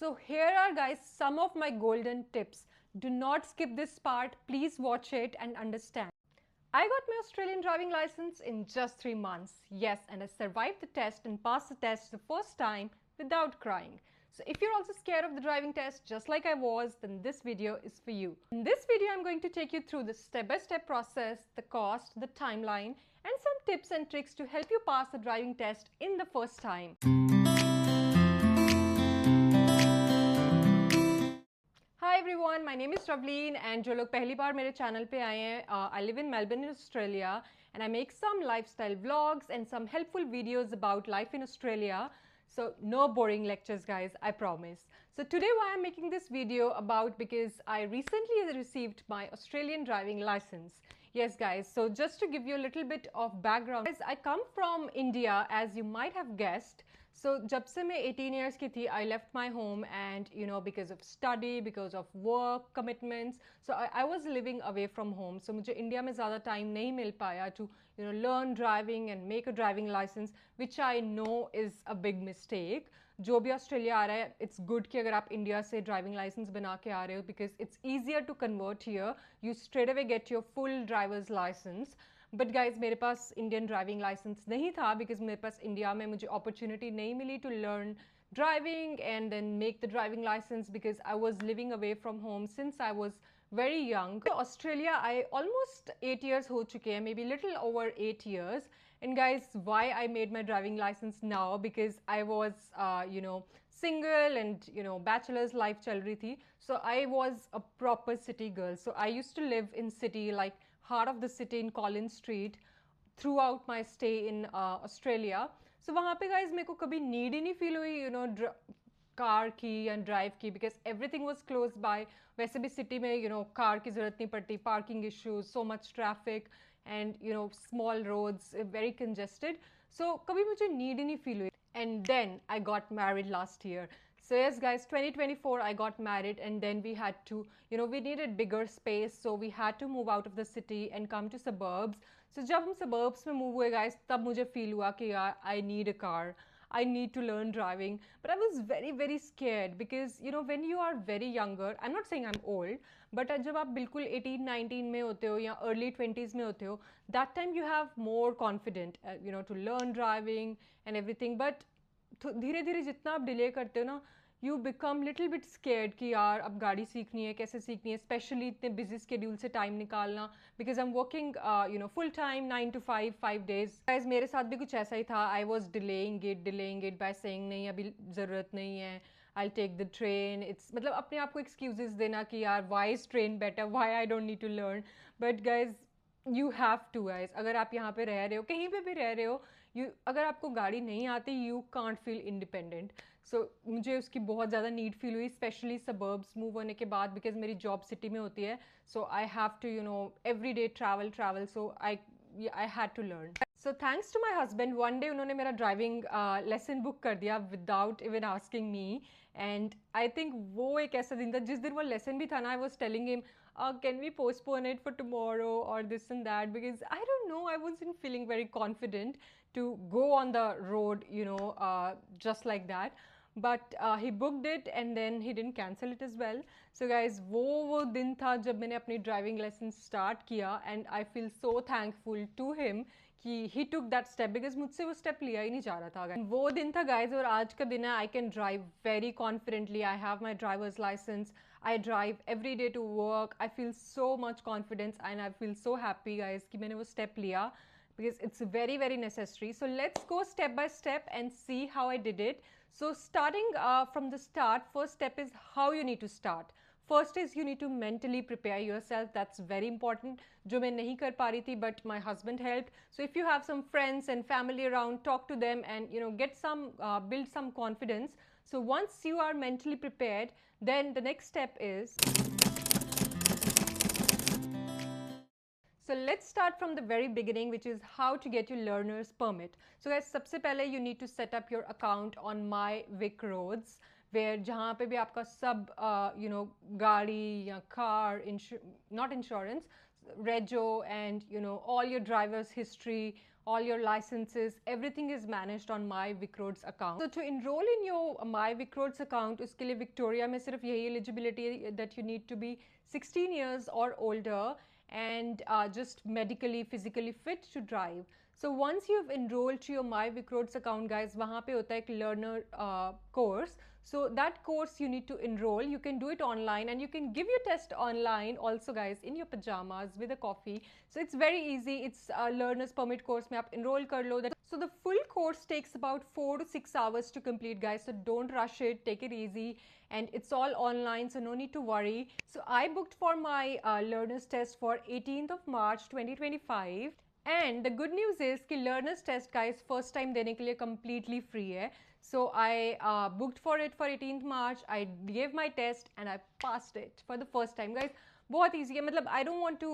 So here are guys some of my golden tips. Do not skip this part. Please watch it and understand. I got my Australian driving license in just 3 months. Yes, and I survived the test and passed the test the first time without crying. So if you're also scared of the driving test just like I was, then this video is for you. In this video, I'm going to take you through the step-by-step process, the cost, the timeline, and some tips and tricks to help you pass the driving test in the first time. Hi everyone, my name is Ravleen and जो लोग पहली बार मेरे channel पे आए हैं, I live in Melbourne in Australia and I make some lifestyle vlogs and some helpful videos about life in Australia. So no boring lectures guys, I promise. So today why I'm making this video about because I recently received my Australian driving license. Yes guys, so just to give you a little bit of background, guys, I come from India as you might have guessed. So जब से मैं 18 years की थी, I left my home and because of study, because of work commitments, so I was living away from home. So मुझे India में ज़्यादा time नहीं मिल पाया to learn driving and make a driving license, which I know is a big mistake. जो भी Australia आ रहा है, it's good कि अगर आप इंडिया से ड्राइविंग लाइसेंस बना के आ रहे हो, because it's easier to convert here. You straight away get your full driver's license. But guys मेरे पास इंडियन ड्राइविंग लाइसेंस नहीं था बिकॉज मेरे पास इंडिया में मुझे अपॉर्चुनिटी नहीं मिली to learn driving and then make the driving license because I was living away from home since I was very young. In Australia, I almost 8 years ho chuke hain, maybe little over 8 years. And guys, why I made my driving license now? Because I was, single and, bachelor's life chal rahi thi. So I was a proper city girl. So I used to live in city, like heart of the city in Collins Street throughout my stay in Australia. So वहाँ पे guys मेरे को कभी need ही नहीं feel हुई car की या drive की because everything was close by. वैसे भी सिटी में कार की ज़रूरत नहीं पड़ती, parking issues, so much traffic and small roads, very congested. So कभी मुझे need ही नहीं feel हुई. And then I got married last year. So yes guys, 2024 I got married and then we had to, we needed bigger space, so we had to move out of the city and come to suburbs. So जब हम suburbs में move हुए guys, तब मुझे feel हुआ कि यार I need a car. I need to learn driving. But I was very very scared because when you are very younger, I'm not saying I'm old, but जब आप बिल्कुल 18 19 में होते हो या early 20s में होते हो, that time you have more confident to learn driving and everything. But धीरे धीरे जितना आप डिले करते हो ना, you become little bit scared कि यार अब गाड़ी सीखनी है, कैसे सीखनी है, स्पेशली इतने बिजी स्केड्यूल से टाइम निकालना because I am working full time 9 to 5 5 days. Guys मेरे साथ भी कुछ ऐसा ही था. I was delaying it by saying नहीं अभी ज़रूरत नहीं है, I take the train. It's मतलब अपने आप को एक्सक्यूजेस देना कि यार why is train better, why I don't need to learn. But guys you have to guys, अगर आप यहाँ पे रह रहे हो, कहीं पे भी रह रहे हो, अगर आपको गाड़ी नहीं आती, यू कांट फील इंडिपेंडेंट. सो मुझे उसकी बहुत ज़्यादा नीड फील हुई, स्पेशली सबर्ब्स मूव होने के बाद बिकॉज मेरी जॉब सिटी में होती है. So I have to every day travel. So I had to learn. So thanks to my husband, one day उन्होंने मेरा ड्राइविंग लेसन बुक कर दिया without even asking me. And I think वो एक ऐसा दिन था जिस दिन वो लेसन भी था ना, आई was telling him can we postpone it for tomorrow or this and that, because I don't know, I wasn't feeling very confident to go on the road just like that. But he booked it and then he didn't cancel it as well. So guys, वो दिन था जब मैंने अपनी driving lesson start किया and I feel so thankful to him कि he took that step because मुझसे वो step लिया ही नहीं जा रहा था. वो दिन था guys और आज का दिन है. I can drive very confidently. I have my driver's license. I drive every day to work. I feel so much confidence and I feel so happy guys कि मैंने वो step लिया because it's very very necessary. So let's go step by step and see how I did it. So starting from the start, first step is how you need to start. First is you need to mentally prepare yourself. That's very important. जो मैं नहीं कर पा रही थी, but my husband helped. So if you have some friends and family around, talk to them and get some build some confidence. So once you are mentally prepared, then the next step is. So let's start from the very beginning, which is how to get your learner's permit. So guys, सबसे पहले you need to set up your account on My Vic Roads, where जहाँ पे भी आपका सब गाड़ी या car, not insurance, rego and all your driver's history, all your licenses, everything is managed on My VicRoads account. So to enroll in your My VicRoads account, उसके लिए Victoria में सिर्फ यही eligibility that you need to be 16 years or older and just medically, physically fit to drive. So once you've enrolled to your My VicRoads account, guys, वहाँ पे होता है एक learner course. So that course you need to enroll. You can do it online and you can give your test online also, guys, in your pajamas with a coffee. So it's very easy. It's a learner's permit course में आप enroll कर लो. So the full course takes about 4 to 6 hours to complete, guys. So don't rush it. Take it easy. And it's all online, so no need to worry. So I booked for my learner's test for 18th of March 2025. And the good news is कि learner's test, guys, first time देने के लिए completely free है. So I booked for it for 18th March. I gave my test and I passed it for the first time, guys. बहुत easy है. मतलब I don't want to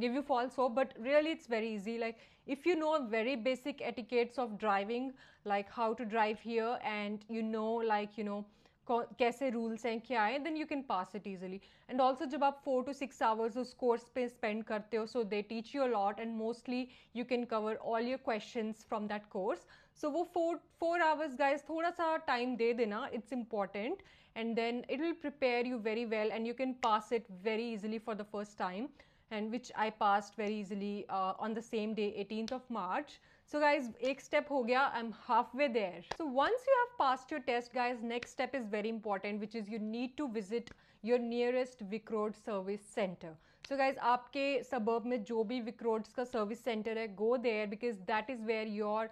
give you false hope, but really it's very easy. Like if you know very basic etiquettes of driving, like how to drive here, and कैसे rules हैं क्या है, then you can pass it easily. And also जब आप 4 to 6 hours उस course पे spend करते हो, so they teach you a lot and mostly you can cover all your questions from that course. So वो 4 आवर्स, गाइज, थोड़ा सा time दे देना, it's important, and then it will prepare you very well and you can pass it very easily for the first time, and which I passed very easily on the same day, 18th of March. So guys, एक step हो गया, I'm halfway there. So once you have passed your test, guys, next step is very important, which is you need to visit your nearest VicRoads service center. So guys, आपके suburb में जो भी VicRoads का service center है, go there because that is where your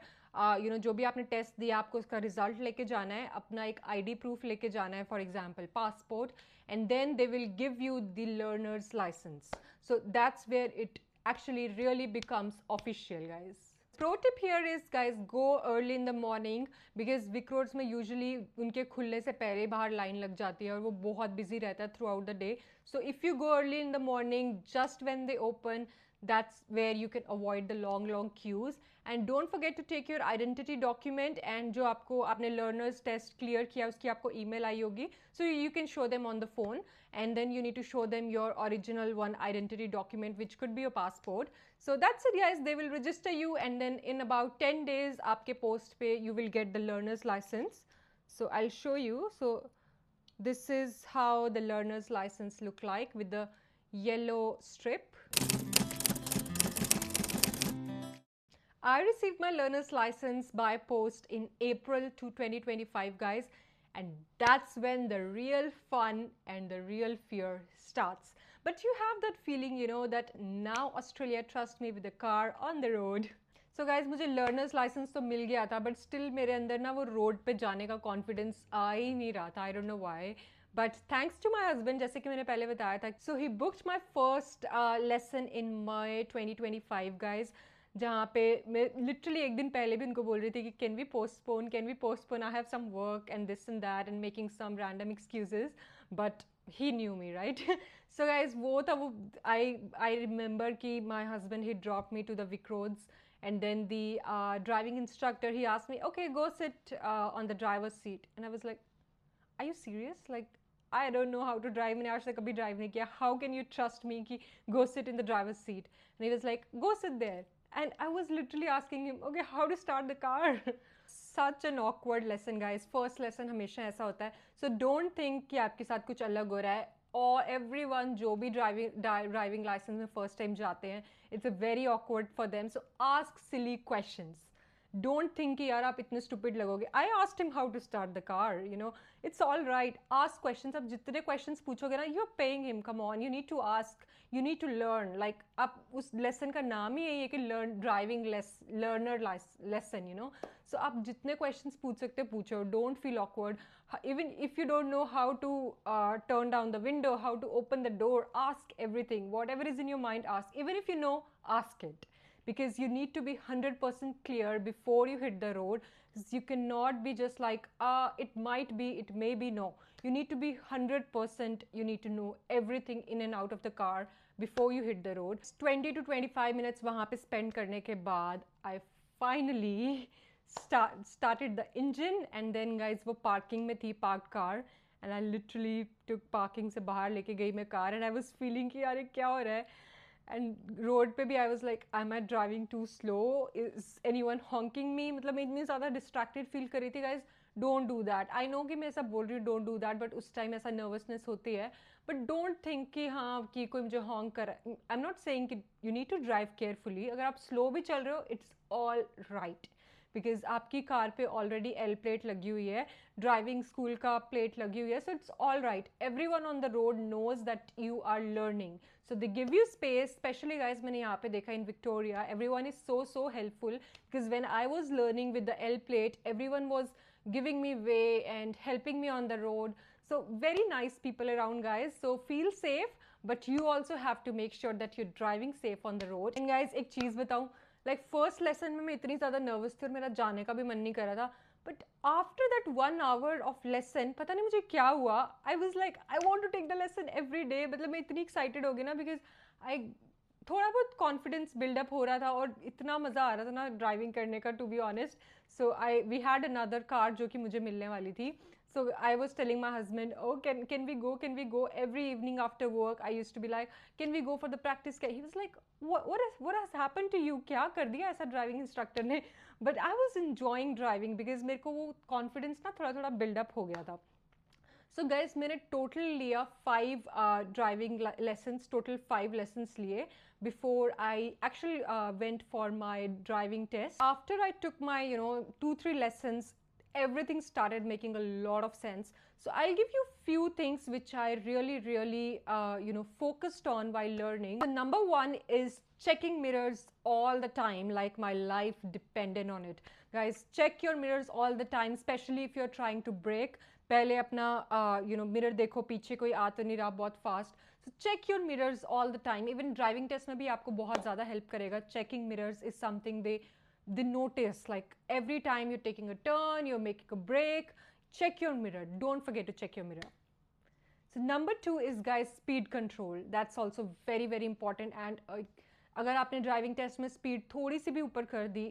जो भी आपने test दिया आपको उसका रिजल्ट लेके जाना है, अपना एक आईडी प्रूफ लेके जाना है, for example passport, and then they will give you the learner's licence. So that's where it actually really becomes official, guys. Pro tip here is, guys, go early in the morning because VicRoads में usually उनके खुलने से पहले बाहर line लग जाती है और वो बहुत busy रहता है throughout the day. So if you go early in the morning, just when they open, that's where you can avoid the long queues. And don't forget to take your identity document, and जो आपको आपने learners test clear किया उसकी आपको email आई होगी, so you can show them on the phone, and then you need to show them your original one identity document, which could be your passport. So that's it, guys. They will register you, and then in about 10 days आपके post पे you will get the learner's license. So I'll show you. So this is how the learner's license look like with the yellow strip. I received my learner's license by post in April 2025, guys, and that's when the real fun and the real fear starts. But you have that feeling, that now Australia trusts me with the car on the road. So guys, मुझे learner's license तो मिल गया था, but still मेरे अंदर ना वो road पे जाने का confidence आ ही नहीं रहा था. I don't know why. But thanks to my husband, जैसे कि मैंने पहले बताया था, so he booked my first lesson in May 2025, guys. जहाँ पे मैं लिटरली एक दिन पहले भी उनको बोल रही थी कि can we postpone, I have some work and this and that and making some random excuses, but he knew me, right. So guys, वो था वो आई रिमेंबर कि my husband he drop me to the VicRoads, and then the driving instructor, he asked me, okay, go sit on the driver's seat, and I was like, are you serious? Like, I don't know how to drive, मैंने आज तक कभी drive नहीं किया, how can you trust me कि go sit in the driver's seat? And he was like, go sit there. And I was literally asking him, okay, how to start the car? Such an awkward lesson, guys. First lesson हमेशा ऐसा होता है. So don't think कि आपके साथ कुछ अलग हो रहा है. Or everyone जो भी driving license में first time जाते हैं, it's a very awkward for them. So ask silly questions. Don't think कि यार आप इतने stupid लगोगे. I asked him how to start the car, It's all right. Ask questions. आप जितने questions पूछोगे ना, you're paying him. Come on, you need to ask. You need to learn. Like आप उस lesson का नाम ही यही है कि learner lesson, So आप जितने questions पूछ सकते हो पूछो. Don't feel awkward. Even if you don't know how to turn down the window, how to open the door, ask everything. Whatever is in your mind, ask. Even if you know, ask it. Because you need to be 100% clear before you hit the road. You cannot be just like, it might be, it may be, no. You need to be 100%, you need to know everything in and out of the car before you hit the road. 20 to 25 minutes वहाँ पे spend करने के बाद, I finally started the engine, and then guys, वो parking में थी, parked car, and I literally took parking से बाहर लेके गई मैं car, and I was feeling कि यार क्या हो रहा है. एंड रोड पे भी I was like I am I driving too slow, is anyone honking me, मतलब मैं इतनी ज़्यादा डिस्ट्रैक्टेड फील कर रही थी guys. Don't do that. I know कि मैं ऐसा बोल रही हूँ डोंट डू दैट, बट उस टाइम ऐसा नर्वसनेस होती है. बट डोंट थिंक कि हाँ कि कोई मुझे हॉन्क कर, आई एम नॉट सेइंग कि you need to drive carefully. अगर आप स्लो भी चल रहे हो इट्स ऑल राइट, बिकॉज आपकी कार पे ऑलरेडी एल प्लेट लगी हुई है, ड्राइविंग स्कूल का प्लेट लगी हुई है, so it's all right. Everyone on the road knows that you are learning, so they give you space. Specially guys मैंने यहाँ पे देखा in Victoria, everyone is so helpful, because when I was learning with the L plate everyone was giving me way and helping me on the road. So very nice people around guys, so feel safe, but you also have to make sure that you're driving safe on the road. And guys एक चीज़ बताऊँ, like first lesson में मैं इतनी ज़्यादा nervous थी और मेरा जाने का भी मन नहीं कर रहा था, but after that 1 hour of lesson पता नहीं मुझे क्या हुआ, I was like I want to take the lesson every day. मतलब मैं इतनी excited हो गई ना, because I थोड़ा बहुत कॉन्फिडेंस बिल्डअप हो रहा था और इतना मज़ा आ रहा था ना ड्राइविंग करने का, to be honest. So we had another car जो कि मुझे मिलने वाली थी. So I was telling my husband, oh can we go every evening after work. I used to be like can we go for the practice. He was like what has happened to you, क्या कर दिया ऐसा driving instructor ने. But I was enjoying driving because मेरे को वो confidence ना थोड़ा थोड़ा बिल्डअप हो गया था. सो गाइज मैंने टोटल लिया 5 ड्राइविंग लेसन्स, टोटल 5 लेसन्स लिए before I actually went for my driving test. After I took my 2-3 lessons, everything started making a lot of sense. So I'll give you few things which I really focused on while learning. The number one is checking mirrors all the time, like my life depended on it. Guys, check your mirrors all the time, especially if you're trying to brake. पहले अपना mirror देखो पीछे कोई आ तो नहीं रहा बहुत fast. So check your mirrors all the time. Even driving test में भी आपको बहुत ज़्यादा हेल्प करेगा. Checking mirrors is something they notice, like every time you're taking a turn, you're making a break, check your mirror. Don't forget to check your mirror. So number 2 is guys speed control. That's also very important. And अगर आपने driving test में speed थोड़ी सी भी ऊपर कर दी,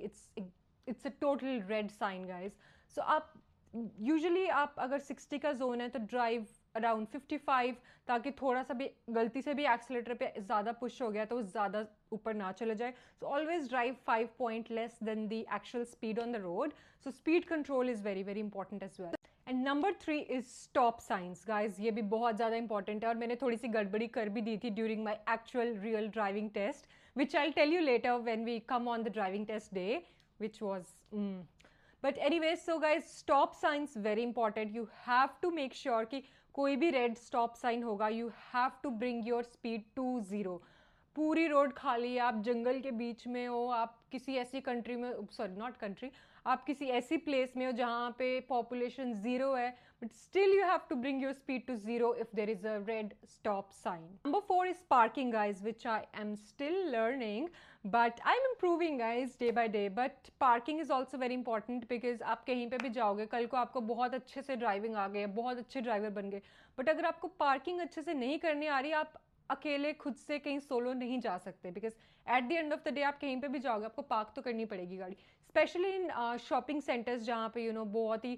it's a total red sign guys. So आप usually आप अगर 60 का जोन है तो ड्राइव अराउंड 55, ताकि थोड़ा सा भी गलती से भी एक्सीलेटर पे ज़्यादा पुश हो गया तो ज़्यादा ऊपर ना चले जाए. So always drive 5 point less than the actual speed on the road. So speed control is very important as well. And number 3 is stop signs. Guys ये भी बहुत ज़्यादा इंपॉर्टेंट है और मैंने थोड़ी सी गड़बड़ी कर भी दी थी during my actual real driving test, which I tell you later when we come on the driving test day, which was But anyways, so guys, stop signs very important. You have to make sure कि कोई भी red stop sign होगा, you have to bring your speed to 0. पूरी road खाली है, आप जंगल के बीच में हो, आप किसी ऐसी कंट्री में, सॉरी नॉट कंट्री, आप किसी ऐसी प्लेस में हो जहाँ पे पॉपुलेशन 0 है, but still you have to bring your speed to 0 if there is a red stop sign. Number 4 is parking guys, which I am still learning, but I am improving guys day by day. But parking is also very important, because आप कहीं पे भी जाओगे, कल को आपको बहुत अच्छे से ड्राइविंग आ गई, बहुत अच्छे ड्राइवर बन गए, बट अगर आपको पार्किंग अच्छे से नहीं करनी आ रही, आप अकेले खुद से कहीं सोलो नहीं जा सकते, because at the end of the day आप कहीं पे भी जाओगे आपको पार्क तो करनी पड़ेगी गाड़ी. स्पेशली इन शॉपिंग सेंटर्स जहाँ पे बहुत ही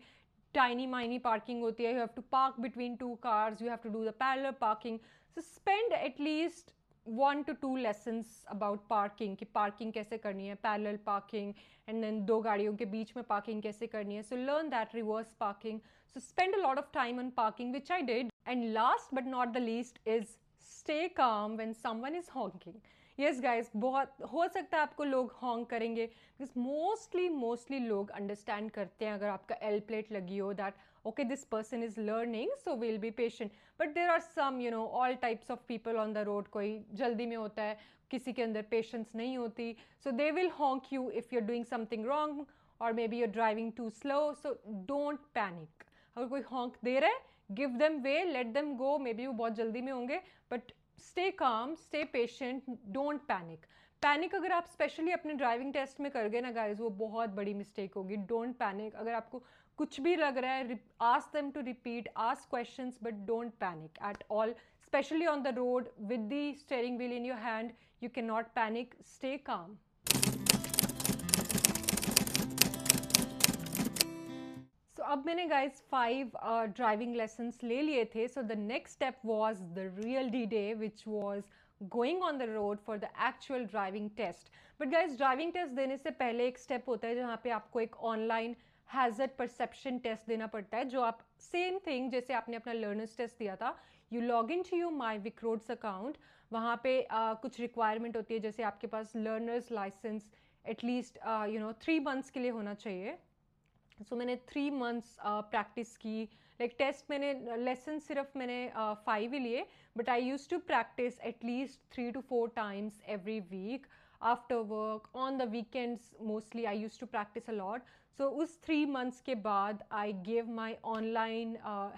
टाइनी माइनी पार्किंग होती है. You have to park between 2 cars, you have to do the parallel parking. So spend at least 1 to 2 lessons about parking, कि पार्किंग कैसे करनी है, पैरेलल पार्किंग, एंड देन 2 गाड़ियों के बीच में पार्किंग कैसे करनी है. So learn that, reverse parking. So spend a lot of time on parking, which I did. And last but not the least is stay calm when someone is honking. Yes guys, बहुत हो सकता है आपको लोग honk करेंगे, because mostly लोग understand करते हैं अगर आपका L plate लगी हो, that okay this person is learning so we'll be patient. But there are some all types of people on the road. कोई जल्दी में होता है, किसी के अंदर patience नहीं होती, so they will honk you if you're doing something wrong or maybe you're driving too slow. So don't panic. अगर कोई honk दे रहा है, give them way, let them go. Maybe वो बहुत जल्दी में होंगे, but stay calm, stay patient, don't panic. Panic अगर आप स्पेशली अपने ड्राइविंग टेस्ट में कर गए ना गाइज, वो बहुत बड़ी मिस्टेक होगी. Don't panic. अगर आपको कुछ भी लग रहा है, ask them to repeat, ask questions, but don't panic at all. Specially on the road with the steering wheel in your hand, you can not panic. Stay calm. अब मैंने गाइज 5 ड्राइविंग लेसन्स ले लिए थे. So the next step was the real D day, which was going on the road for the actual driving test. But guys, driving test देने से पहले एक step होता है जहाँ पे आपको एक online hazard perception test देना पड़ता है, जो आप same thing जैसे आपने अपना learners test दिया था, you log into your My Vic Roads account, वहाँ पे कुछ requirement होती है, जैसे आपके पास learners license at least 3 months के लिए होना चाहिए. So मैंने 3 months practice की, like test मैंने lesson सिर्फ मैंने 5 ही लिए, but I used to practice at least 3 to 4 times every week after work, on the weekends mostly I used to practice a lot. So उस 3 months के बाद I gave my online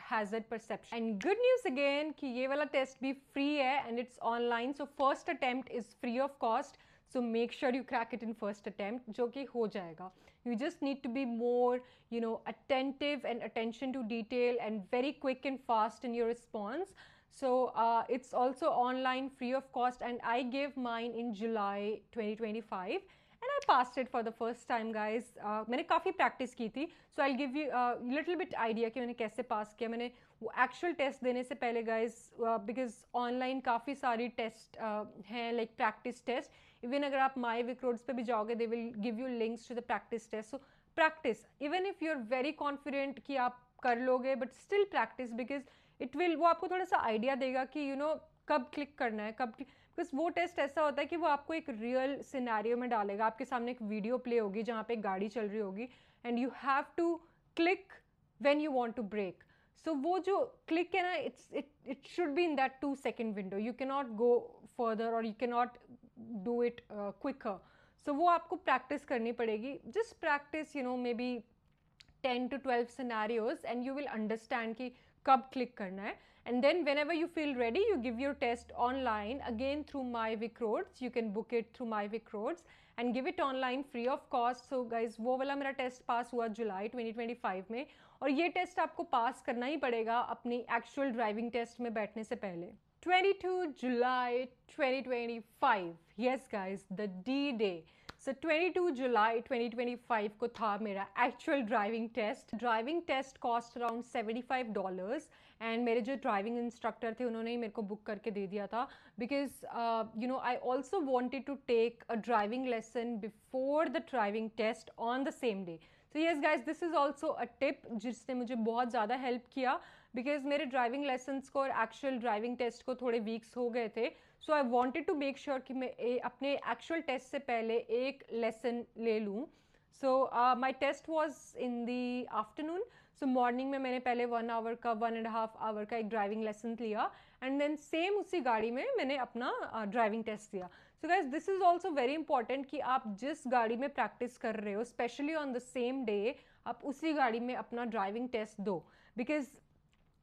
hazard perception. And good news again कि ये वाला test भी free है and it's online, so first attempt is free of cost. So make sure you crack it in first attempt, जो कि हो जाएगा. You just need to be more, attentive and attention to detail and very quick and fast in your response. So it's also online, free of cost, and I gave mine in July 2025. And I passed it for the first time, guys. मैंने काफ़ी practice की थी, so I'll give you a little bit idea कि मैंने कैसे pass किया. मैंने वो actual test देने से पहले, guys, because online काफ़ी सारी test हैं, like practice test. Even अगर आप My Vic Roads पे भी जाओगे, they will give you links to the practice test. So practice, even if you're very confident कि आप कर लोगे, but still practice, because it will, वो आपको थोड़ा सा idea देगा कि कब click करना है, कब, बिकॉज वो टेस्ट ऐसा होता है कि वो आपको एक रियल सिनेरियो में डालेगा. आपके सामने एक वीडियो प्ले होगी जहाँ पे एक गाड़ी चल रही होगी and you have to click when you want to brake. So वो जो क्लिक है ना, it should be in that 2 second window. You can not go further और you can not do it quicker. So वो आपको practice करनी पड़ेगी. Just practice maybe 10 to 12 scenarios and you will understand कि कब click करना है. And then whenever you feel ready, you give your test online again through My Vic Roads. You can book it through My Vic Roads and give it online free of cost. So guys, वो वाला मेरा test pass हुआ जुलाई 2025 में, और ये test आपको पास करना ही पड़ेगा अपनी एक्चुअल ड्राइविंग टेस्ट में बैठने से पहले. 22 July 2025. Yes guys, the D-Day. So 22 July 2025 को था मेरा actual driving test. Driving test cost around $75 and मेरे जो driving instructor थे उन्होंने ही मेरे को book करके दे दिया था, because I also wanted to take a driving lesson before the driving test on the same day. So yes guys, this is also a tip जिसने मुझे बहुत ज़्यादा help किया, because मेरे driving lessons को और actual driving test को थोड़े weeks हो गए थे. So I wanted to make sure कि मैं अपने actual test से पहले एक lesson ले लूँ. So my test was in the afternoon. So morning में मैंने पहले 1 hour का 1.5 hour का एक driving lesson लिया, and then same उसी गाड़ी में मैंने अपना driving test दिया. So guys, this is also very important कि आप जिस गाड़ी में practice कर रहे हो, especially on the same day, आप उसी गाड़ी में अपना driving test दो, because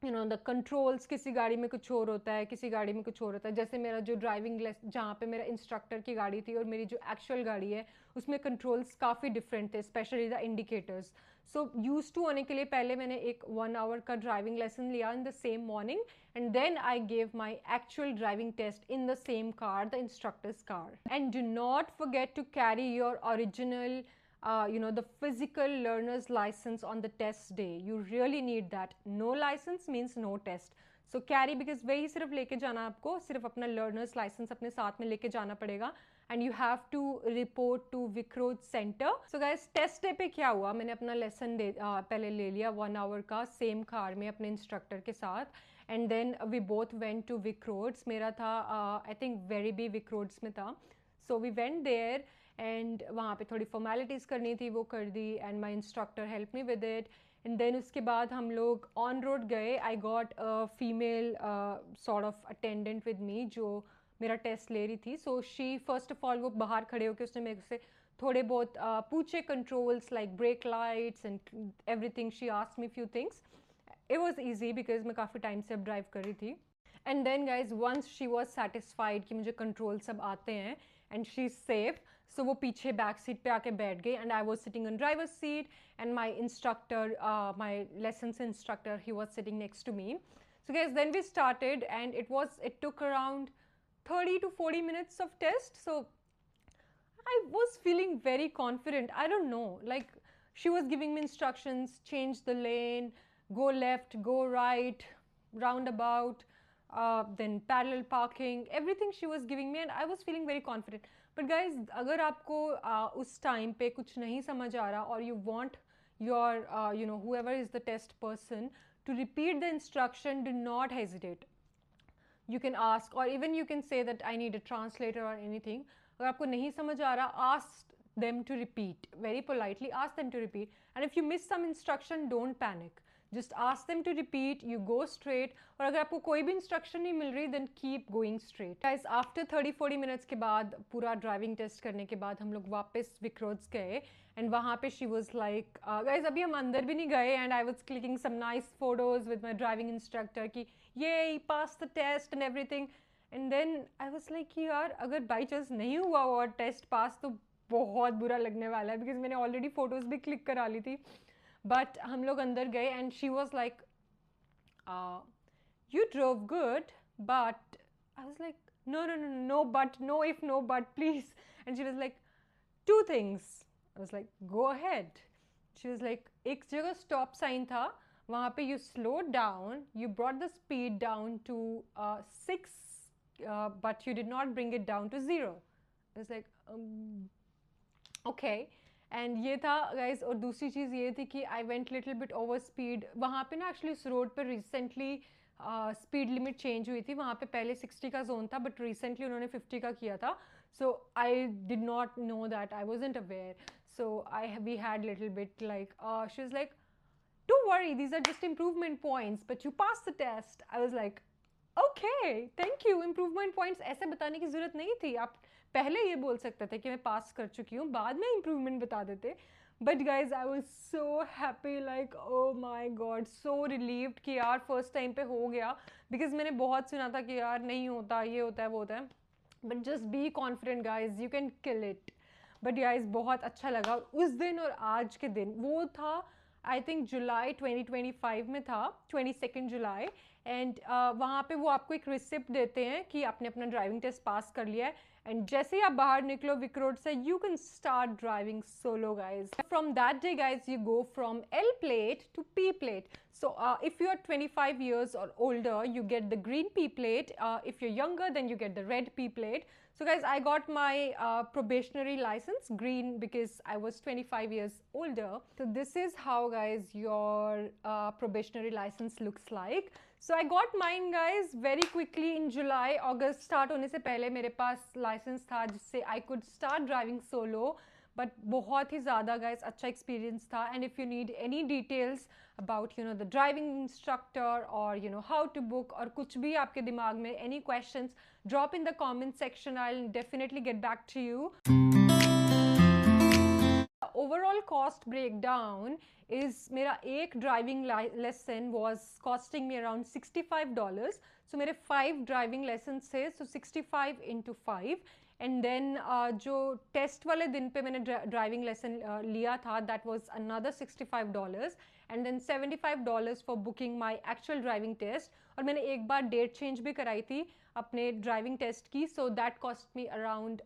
द कंट्रोल्स किसी गाड़ी में कुछ और होता है, किसी गाड़ी में कुछ और होता है. जैसे मेरा जो ड्राइविंग जहाँ पे मेरा इंस्ट्रक्टर की गाड़ी थी और मेरी जो एक्चुअल गाड़ी है उसमें कंट्रोल्स काफ़ी डिफरेंट थे, specially the indicators. So use to होने के लिए पहले मैंने एक 1 hour का ड्राइविंग लेसन लिया in the same morning, and then I gave my actual driving test in the same car, the instructor's car. And do not forget to carry your original the physical learner's license on the test day. You really need that. No license means no test. So carry, because वही सिर्फ लेके जाना, आपको सिर्फ अपना learner's license अपने साथ में लेके जाना पड़ेगा, and you have to report to Vic Roads Center. So guys, test day पे क्या हुआ, मैंने अपना lesson पहले ले लिया 1 hour का same car में अपने instructor के साथ, and then we both went to Vic Roads. मेरा था I think Werribee Vic Roads में था. So we went there and वहाँ पे थोड़ी formalities करनी थी, वो कर दी, and my instructor helped me with it. And then उसके बाद हम लोग on road गए. I got a female sort of attendant with me जो मेरा टेस्ट ले रही थी. So she first of all वो बाहर खड़े होकर उसने मेरे से थोड़े बहुत पूछे controls like brake lights and everything. She asked me few things. It was easy because मैं काफ़ी टाइम से अब ड्राइव कर रही थी. And then guys, once she was satisfied कि मुझे कंट्रोल सब आते हैं and she's safe, so वो पीछे बैक सीट पे आके बैठ गई, and I was sitting on driver's seat, and my instructor, my lessons instructor, he was sitting next to me. So guys, then we started, and it took around 30 to 40 minutes of test. So I was feeling very confident. I don't know, like she was giving me instructions, change the lane, go left, go right, roundabout, then parallel parking, everything she was giving me, and I was feeling very confident. But guys, अगर आपको उस time पे कुछ नहीं समझ आ रहा, or you want your whoever is the test person to repeat the instruction, do not hesitate. You can ask, or even you can say that I need a translator or anything. अगर आपको नहीं समझ आ रहा, ask them to repeat very politely. Ask them to repeat, and if you miss some instruction, don't panic. Just ask them to repeat. You go straight. और अगर आपको कोई भी instruction नहीं मिल रही, then keep going straight. Guys, after 30-40 minutes के बाद, पूरा driving test करने के बाद हम लोग वापस विक्रोड्स गए, and वहाँ पे she was like, guys अभी हम अंदर भी नहीं गए, and I was clicking some nice photos with my driving instructor कि yay, passed the test and everything. And then I was like कि यार अगर by chance नहीं हुआ और test pass तो बहुत बुरा लगने वाला है, because मैंने already photos भी click करा ली थी. But हम लोग अंदर गए, and she was like, you drove good, but I was like, no, but, no if, no but, please. And she was like, two things. I was like, go ahead. She was like, एक जगह stop sign था, वहाँ पे you slowed down, you brought the speed down to 6, but you did not bring it down to 0. I was like, okay. And ये था guys. और दूसरी चीज़ ये थी कि I went little bit over speed. वहाँ पे ना एक्चुअली इस रोड पर रिसेंटली स्पीड लिमिट चेंज हुई थी. वहाँ पे पहले 60 का जोन था, बट रिसेंटली उन्होंने 50 का किया था. So I did not know that, I wasn't aware. So we had little bit like, she was like, don't worry, these are just improvement points, but you passed the test. I was like, okay, thank you. Improvement points ऐसे बताने की ज़रूरत नहीं थी. आप पहले ये बोल सकते थे कि मैं पास कर चुकी हूँ, बाद में improvement बता देते. But guys, I was so happy, like oh my god, so relieved कि यार first time पे हो गया. Because मैंने बहुत सुना था कि यार नहीं होता, ये होता है, वो होता है. But just be confident guys, you can kill it. But guys, बहुत अच्छा लगा. उस दिन और आज के दिन, वो था आई थिंक जुलाई 2025 में था, 22 जुलाई. एंड वहाँ पे वो आपको एक रिसिप्ट देते हैं कि आपने अपना ड्राइविंग टेस्ट पास कर लिया है. एंड जैसे ही आप बाहर निकलो विक्रोड से, you can start driving solo guys. From that day guys, you go from L plate to P plate. So if you are 25 years or older, you get the green P plate. If you're younger, then you get the red P plate. So guys, I got my probationary license green because I was 25 years older. So this is how guys your probationary license looks like. So I got mine guys very quickly in July. August start होने से पहले मेरे पास license था जिससे I could start driving solo. But बहुत ही ज़्यादा guys अच्छा experience था. And if you need any details about the driving instructor or how to book और कुछ भी आपके दिमाग में any questions, drop in the comment section. I'll definitely get back to you. Overall cost breakdown is मेरा एक driving lesson was costing me around $65. So मेरे 5 driving lessons थे, so 65 into 5. एंड देन जो टेस्ट वाले दिन पे मैंने driving lesson लिया था, that was another $65. And then $75 for booking my actual driving test. और मैंने एक बार डेट चेंज भी कराई थी अपने ड्राइविंग टेस्ट की, so that cost me around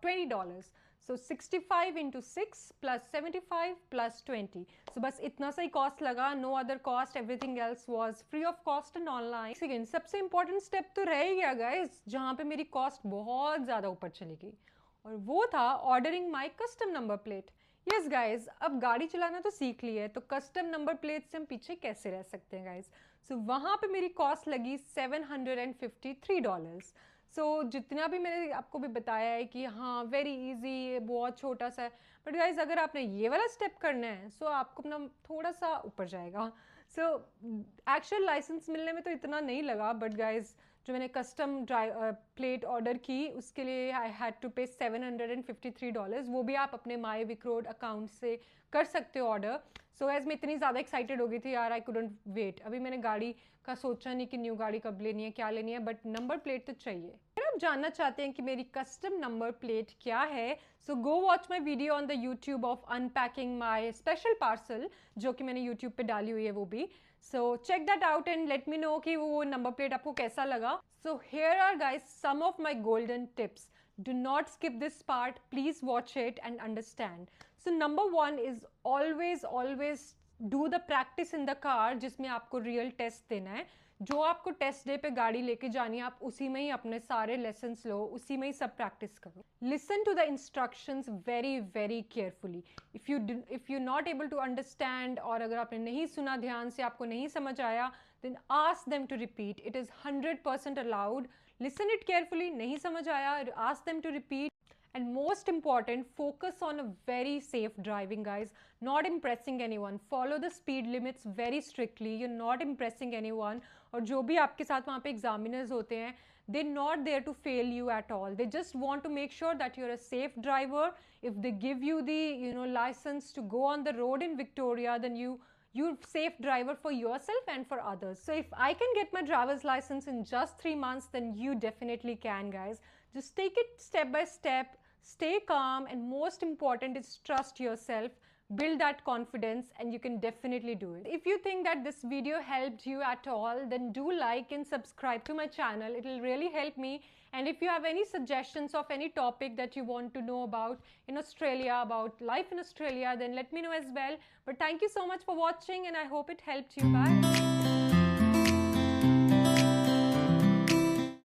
$20. So 65 into 6 plus 75 plus 20. So बस इतना सा ही कॉस्ट लगा, no other cost, everything else was free of cost and online. Second सबसे इंपॉर्टेंट स्टेप तो रह ही गया गाइस, जहाँ पे मेरी कॉस्ट बहुत ज़्यादा ऊपर चली गई, और वो था ordering my custom number plate. Yes guys, अब गाड़ी चलाना तो सीख ली है, तो कस्टम नंबर प्लेट से हम पीछे कैसे रह सकते हैं गाइज. सो वहाँ पे मेरी कॉस्ट लगी $753. सो जितना भी मैंने आपको भी बताया है कि हाँ वेरी इजी, ये बहुत छोटा सा है, बट गाइज अगर आपने ये वाला स्टेप करना है, सो आपको अपना थोड़ा सा ऊपर जाएगा. सो एक्चुअल लाइसेंस मिलने में तो इतना नहीं लगा, बट गाइज जो मैंने कस्टम प्लेट ऑर्डर की उसके लिए आई हैड टू पे $753. वो भी आप अपने माई विक्रोड अकाउंट से कर सकते हो ऑर्डर. सो गाइज मैं इतनी ज़्यादा एक्साइटेड हो गई थी यार, आई कुडंट वेट. अभी मैंने गाड़ी का सोचा नहीं कि न्यू गाड़ी कब लेनी है, क्या लेनी है, बट नंबर प्लेट तो चाहिए. अगर आप जानना चाहते हैं कि मेरी कस्टम नंबर प्लेट क्या है, so go watch my video on the YouTube of unpacking my special parcel, जो कि मैंने यूट्यूब पे डाली हुई है वो भी. So check that out and let me know कि वो नंबर प्लेट आपको कैसा लगा. So here are guys some of my golden tips. Do not skip this part. Please watch it and understand. So number 1 is always do the practice in the car जिसमें आपको real test देना है. जो आपको test day पे गाड़ी लेके जानी है, आप उसी में ही अपने सारे लेसन्स लो, उसी में ही सब प्रैक्टिस करो. Listen to the instructions very very carefully. If you not able to understand, और अगर आपने नहीं सुना ध्यान से, आपको नहीं समझ आया, then ask them to repeat. It is 100% allowed. Listen it carefully. नहीं समझ आया, ask them to repeat. And most important, focus on a very safe driving, guys. Not impressing anyone. Follow the speed limits very strictly. You're not impressing anyone. और जो भी आपके साथ वहाँ पे examiners होते हैं, they're not there to fail you at all. They just want to make sure that you're a safe driver. If they give you the license to go on the road in Victoria, then you're safe driver for yourself and for others. So if I can get my driver's license in just 3 months, then you definitely can, guys. Just take it step by step, stay calm, and most important is trust yourself. Build that confidence and you can definitely do it. If you think that this video helped you at all, then do like and subscribe to my channel. It will really help me. And if you have any suggestions of any topic that you want to know about in Australia, about life in Australia, then let me know as well. But thank you so much for watching and I hope it helped you. Bye.